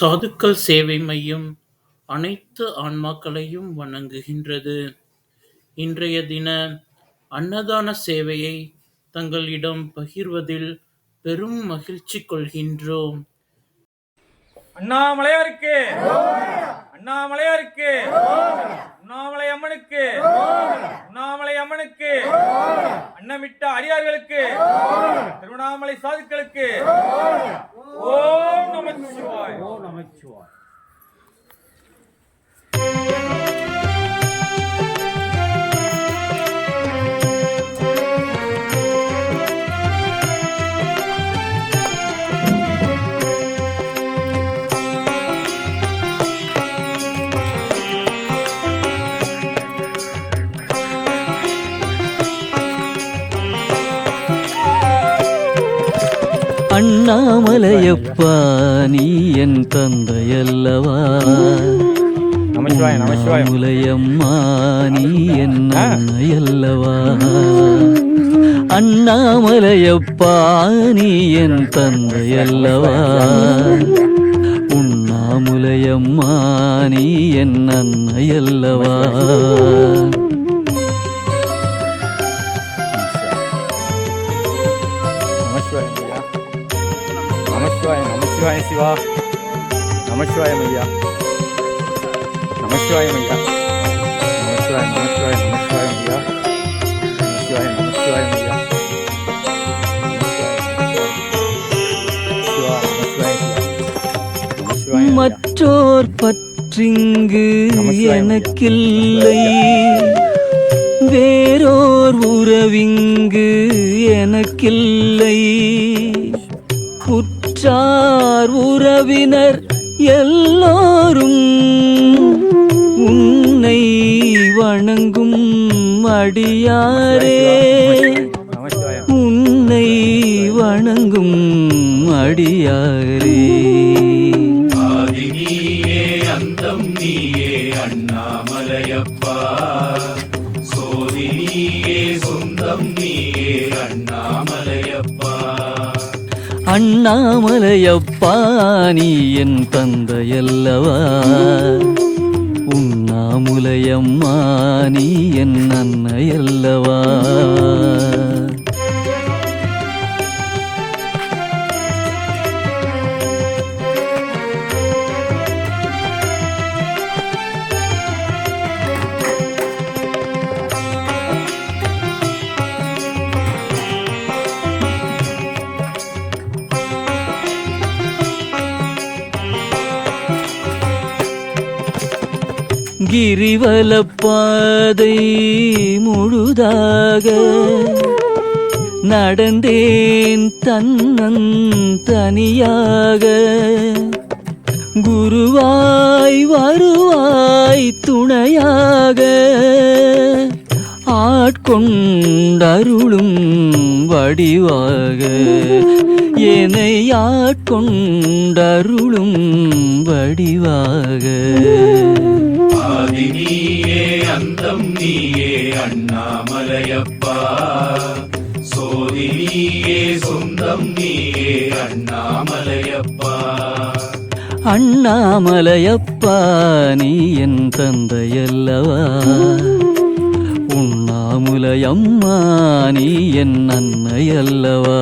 சாதுக்கள் சேவை மையம் அனைத்து ஆன்மாக்களையும் வணங்குகின்றது. இன்றைய தின அன்னதான சேவையை தங்களிடம் பகிர்வதில் பெரும் மகிழ்ச்சி கொள்கின்றோம். அண்ணாமலையாருக்கு, அண்ணாமலையாருக்கு, உண்ணாமலை அம்மனுக்கு, உண்ணாமலை அம்மனுக்கு, அன்னமிட்ட அடியார்களுக்கு, திருவண்ணாமலை சாதுக்களுக்கு ஓம் நமச்சிவாய். ஓம் நமச்சிவாய். அண்ணாமலையப்பா நீ என் தந்தையல்லவா, அண்ணாமலையம்மா நீ என் அன்னையல்லவா. அண்ணாமலையப்பா நீ என் தந்தையல்லவா, உண்ணாமுலையம்மா நீ என் அன்னையல்லவா. நமச்சிவாய சிவா, நமச்சிவாய ஐயா, நமச்சிவாய ஐயா, நமச்சிவாய நமச்சிவாய நமச்சிவாய ஐயா, நமச்சிவாய நமச்சிவாய ஐயா, மற்றோர் பற்றிங்கு எனக்கில்லை, வேறோர் உறவிங்கு எனக்கில்லை. உற்றார் உறவினர் எல்லோரும் உன்னை வணங்கும் அடியாரே, உன்னை வணங்கும் அடியாரே. ஆதி நீயே அந்தம் நீயே அண்ணாமலையப்பா, சோதி நீயே சொந்தம் நீயே அண்ணாமலையப்பா. அண்ணாமலையப்பா நீ என் தந்தையல்லவா, உண்ணாமுலையம்மா நீ என் அன்னையல்லவா. கிரிவலப்பாதை முழுதாக நடந்தேன் தன்னன் தனியாக, குருவாய் வருவாய் துணையாக, ஆட்கொண்டருளும் வடிவாக, என்னை ஆட்கொண்டருளும் வடிவாக. ஆதி நீயே அந்தம் நீயே அண்ணாமலையப்பா, சோதி நீயே சொந்தம் நீயே அண்ணாமலையப்பா. அண்ணாமலையப்பா நீ என் தந்தையல்லவா, உண்ணாமுலையம்மா நீ என் அன்னையல்லவா.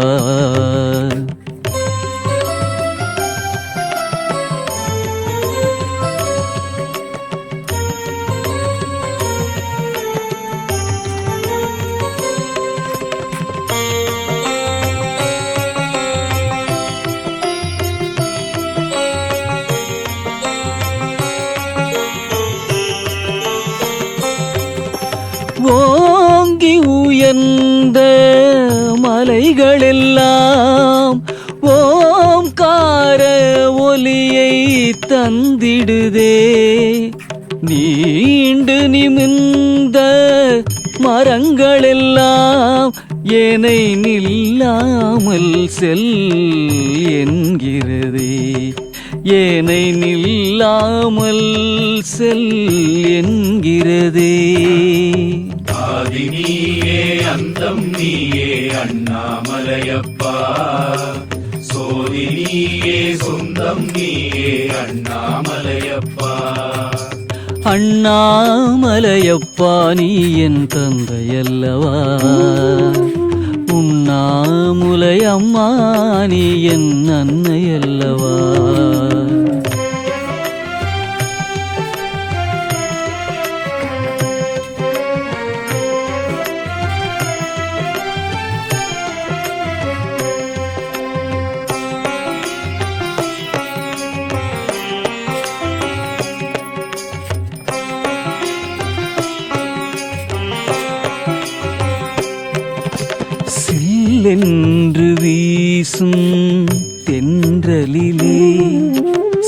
ஓங்கி உயர்ந்த மலைகளெல்லாம் ஓம்கார ஒலியை தந்திடுதே, நீண்டு நிமிர்ந்த மரங்களெல்லாம் என்னை நில்லாமல் செல் என்கிறதே, என்னை நில்லாமல் செல் என்கிறதே. ஆதி நீயே அந்தம் நீயே அண்ணாமலையப்பா, சோ சோதி நீயே சொந்தம் நீயே அண்ணாமலையப்பா. அண்ணாமலையப்பா நீ என் தந்தையல்லவா, உண்ணாமுலை அம்மா நீ என் அன்னையல்லவா. சில்லென்று வீசும் தென்றலிலே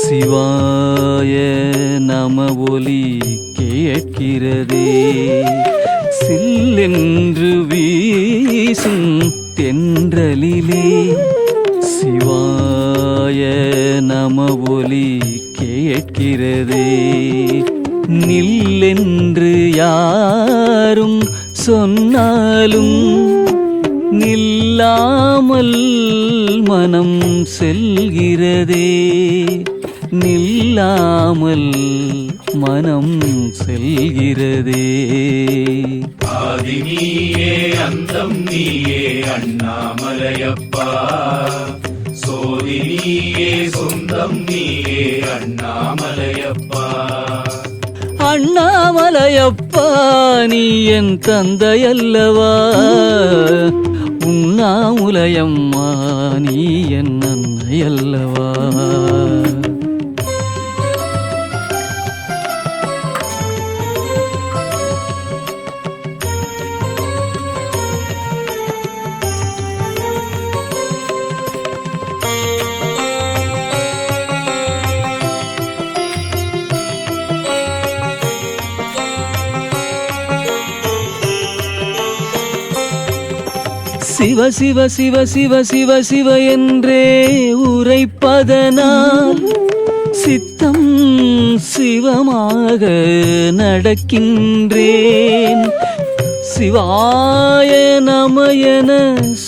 சிவாய நம ஒலி கேட்கிறதே. சில்லென்று வீசும் தென்றலிலே சிவாய நம ஒலி கேட்கிறதே. நில்லென்று யாரும் சொன்னாலும் நில்லாமல் மனம் செல்கிறதே, நில்லாமல் மனம் செல்கிறதே. ஆதி நீயே அந்தம் நீயே அண்ணாமலையப்பா. சோதி நீயே சொந்தம் நீயே அண்ணாமலையப்பா. அண்ணாமலையப்பா நீ என் தந்தையல்லவா, உண்ணாமுலையம்மா நீ என் அன்னையல்லவா. சிவ சிவ சிவ சிவ சிவ சிவ என்றே உரைப்பதனால் சித்தம் சிவமாக நடக்கின்றேன். சிவாய நம என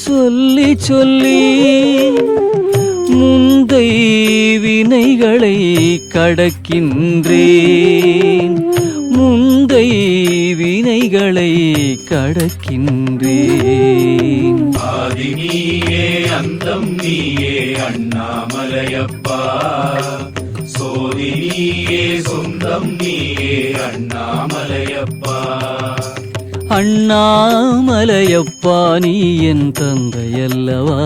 சொல்லி சொல்லி முந்தை வினைகளை கடக்கின்றேன், முந்தை வினைகளை கடக்கின்றேன். ஆதி நீயே அந்தம் நீயே அண்ணாமலையப்பா. சோதி நீயே சொந்தம் நீயே அண்ணாமலையப்பா. அண்ணாமலையப்பா நீ என் தந்தையல்லவா,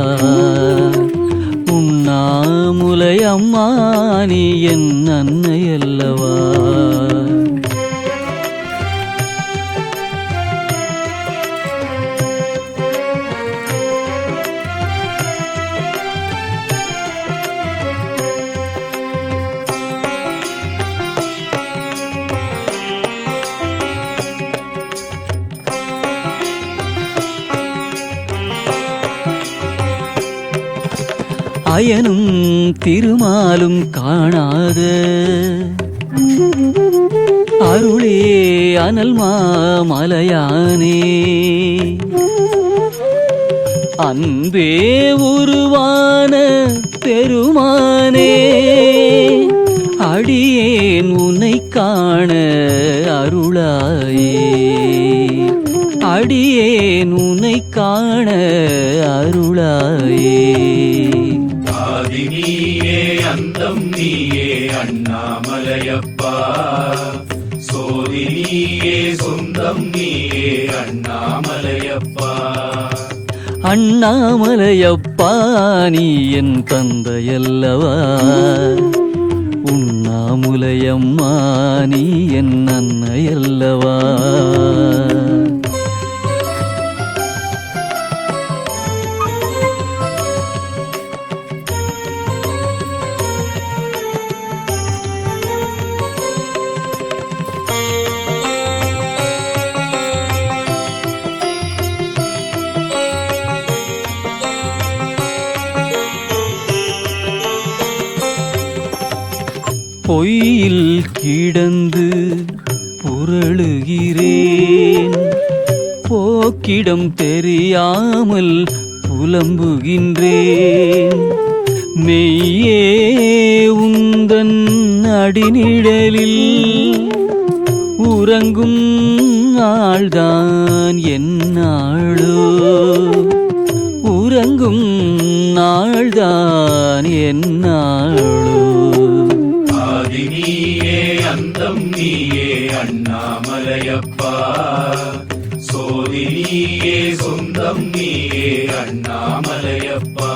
உண்ணாமுலை அம்மா நீ என் அன்னையல்லவா. அயனும் திருமாலும் காணாத அருளே அனல் மாமலையானே, அன்பே உருவான பெருமானே, அடியேன் உன்னை காண அருளாயே, அடியேன் உன்னை காண அருளாயே. ஆதி நீயே அந்தம் நீயே அண்ணாமலையப்பா. சோதி நீயே சொந்தம் நீயே அண்ணாமலையப்பா. அண்ணாமலையப்பா நீ என் தந்தையல்லவா, உண்ணாமுலையம்மா நீ என் அன்னையல்லவா. பொய்யில் கிடந்து புரளுகிறேன், போக்கிடம் தெரியாமல் புலம்புகின்றேன். மெய்யே உந்தன் அடிநிழலில் உறங்கும் நாள்தான் என்னாளோ, உறங்கும் நாள்தான் என்னாளோ. ஆதி நீயே அந்தம் நீயே அண்ணாமலையப்பா, சோதி நீயே சொந்தம் நீயே அண்ணாமலையப்பா.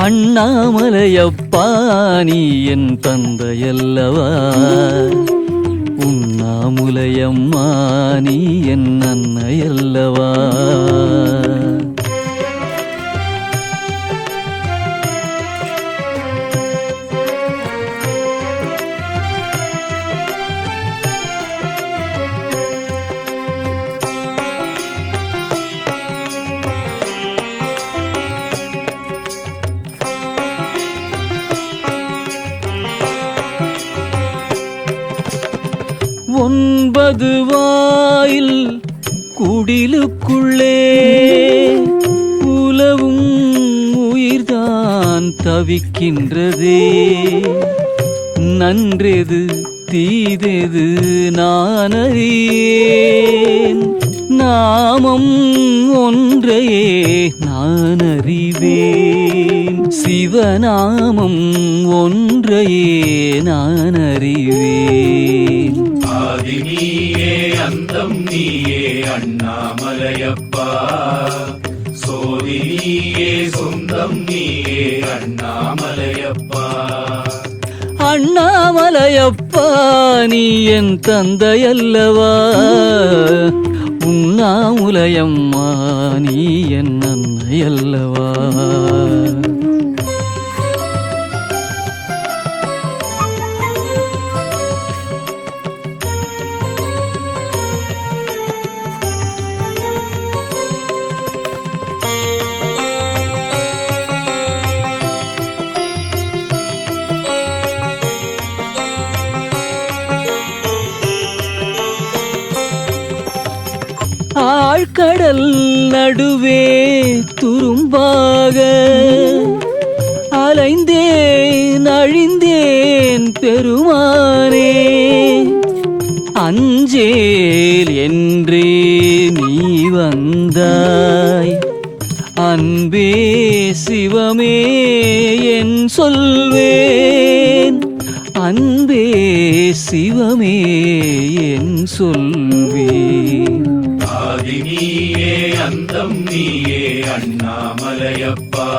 அண்ணாமலையப்பா நீ என் தந்தையல்லவா, உண்ணாமுலையம்மா நீ என் அன்னையல்லவா. ஒன்பது வாயில் குடிலுக்குள்ளே உலவும் உயிர்தான் தவிக்கின்றதே. நன்றெது தீதெது நான் அறியேன், நாமம் ஒன்றையே நான் அறிவேன். சிவநாமம் ஒன்றையே நான் அறிவேன். ஆதி நீயே அந்தம் நீயே அண்ணாமலையப்பா, சோதி நீயே சொந்தம் நீயே அண்ணாமலையப்பா. அண்ணாமலையப்பா நீ என் தந்தையல்லவா, உண்ணாமுலையம்மா நீ என் அன்னையல்லவா. ஆழ்கடல் நடுவே துரும்பாக அலைந்தேன் அழிந்தேன் பெருமானே. அஞ்சேல் என்றே நீ வந்தாய், அன்பே சிவமே என் சொல்வேன். அன்பே சிவமே என் சொல்வேன். ஆதி நீயே அந்தம் நீயே அண்ணாமலையப்பா,